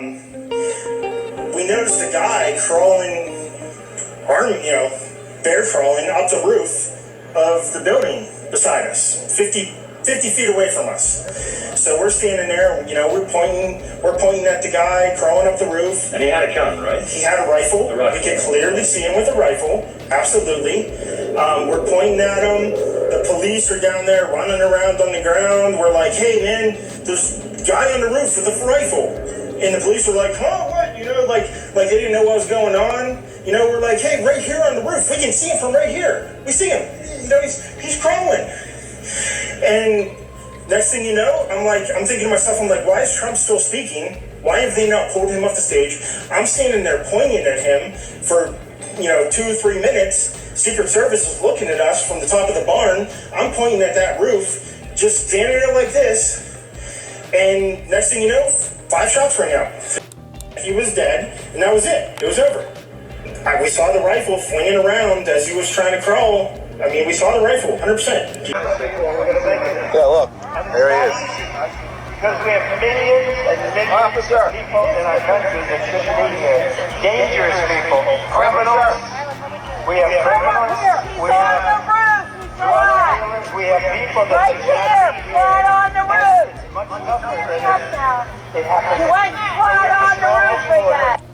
We noticed a guy crawling, bear crawling up the roof of the building beside us, 50 feet away from us. So we're standing there, we're pointing at the guy crawling up the roof. And he had a gun, right? He had a rifle. We could clearly see him with a rifle. Absolutely. We're pointing at him. The police are down there running around on the ground. We're like, hey man, there's a guy on the roof with a rifle. And the police were like, huh, what? Like they didn't know what was going on. We're like, hey, right here on the roof. We can see him from right here. We see him. He's crawling. And next thing you know, I'm thinking to myself, why is Trump still speaking? Why have they not pulled him off the stage? I'm standing there pointing at him for, 2 or 3 minutes. Secret Service is looking at us from the top of the barn. I'm pointing at that roof, just standing there like this. And next thing you know, 5 shots rang out. He was dead, and that was it. It was over. We saw the rifle flinging around as he was trying to crawl. We saw the rifle, 100%. Yeah, look, there he is. Because we have millions and millions of people in our country that shouldn't be here. Dangerous people, criminals. We have criminals. We have drug dealers. We have people that right here, right on the roof. It's much tougher than it happens. Right on the roof we got.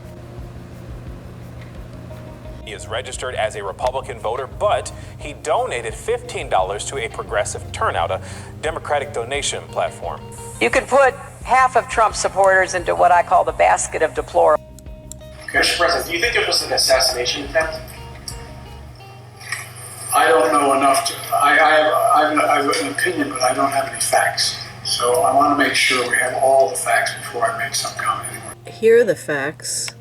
He is registered as a Republican voter, but he donated $15 to a progressive turnout, a Democratic donation platform. You could put half of Trump's supporters into what I call the basket of deplorables. Mr. President, do you think it was an assassination attempt? I don't know enough to. I have an opinion, but I don't have any facts. So I want to make sure we have all the facts before I make some comment. Here are the facts.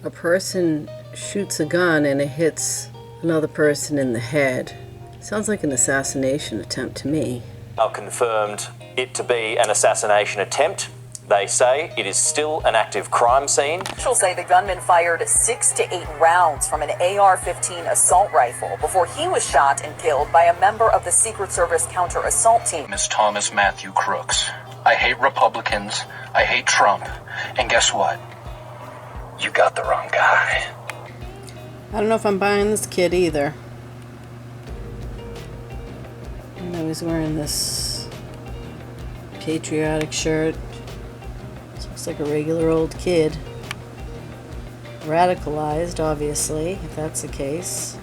A person shoots a gun and it hits another person in the head. Sounds like an assassination attempt to me. Now confirmed it to be an assassination attempt. They say it is still an active crime scene. Officials say the gunman fired 6 to 8 rounds from an AR-15 assault rifle before he was shot and killed by a member of the Secret Service counter-assault team. Miss Thomas Matthew Crooks. I hate Republicans. I hate Trump. And guess what? You got the wrong guy. I don't know if I'm buying this kid either. He's wearing this patriotic shirt. Looks like a regular old kid. Radicalized, obviously, if that's the case.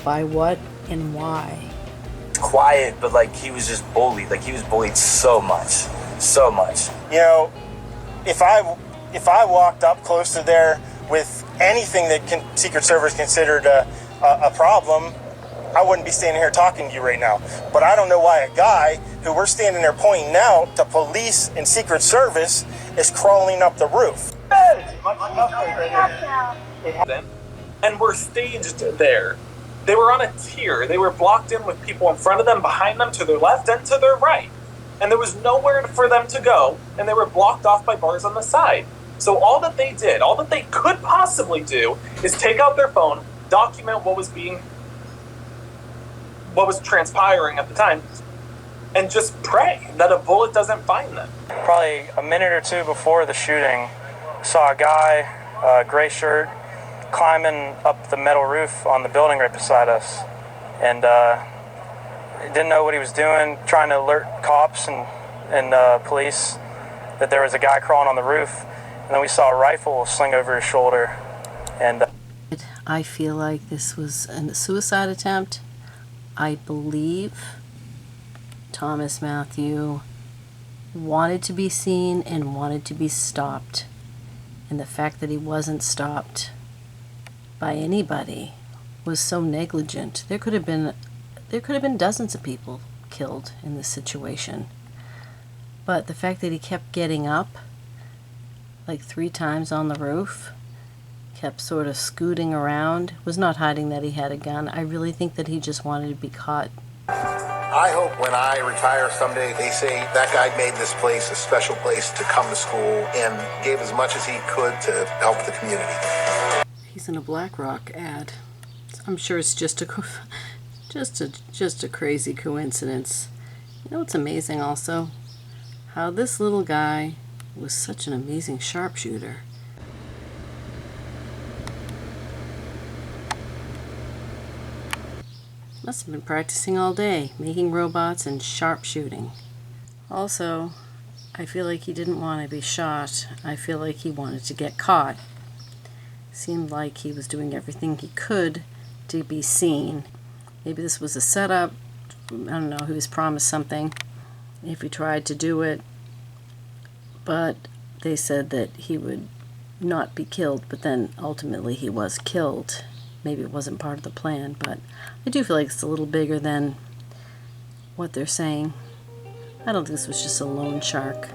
By what and why? Quiet, but he was just bullied. He was bullied so much. So much. If I walked up close to there with anything that Secret Service considered a problem, I wouldn't be standing here talking to you right now. But I don't know why a guy who we're standing there pointing out to police and Secret Service is crawling up the roof. And were staged there. They were on a tier. They were blocked in with people in front of them, behind them, to their left and to their right. And there was nowhere for them to go, and they were blocked off by bars on the side. So all that they did, all that they could possibly do, is take out their phone, document what was transpiring at the time, and just pray that a bullet doesn't find them. Probably a minute or two before the shooting, saw a guy, gray shirt, climbing up the metal roof on the building right beside us, and didn't know what he was doing, trying to alert cops and police that there was a guy crawling on the roof, and then we saw a rifle sling over his shoulder. And I feel like this was a suicide attempt. I believe Thomas Matthew wanted to be seen and wanted to be stopped. And the fact that he wasn't stopped by anybody was so negligent. There could have been dozens of people killed in this situation. But the fact that he kept getting up 3 times on the roof, kept sort of scooting around, was not hiding that he had a gun. I really think that he just wanted to be caught. I hope when I retire someday, they say that guy made this place a special place to come to school and gave as much as he could to help the community. He's in a BlackRock ad. I'm sure it's just a crazy coincidence. You know what's amazing also? How this little guy was such an amazing sharpshooter. Must have been practicing all day, making robots and sharpshooting. Also, I feel like he didn't want to be shot. I feel like he wanted to get caught. Seemed like he was doing everything he could to be seen. Maybe this was a setup. I don't know, he was promised something if he tried to do it. But they said that he would not be killed, but then ultimately he was killed. Maybe it wasn't part of the plan, but I do feel like it's a little bigger than what they're saying. I don't think this was just a lone shark.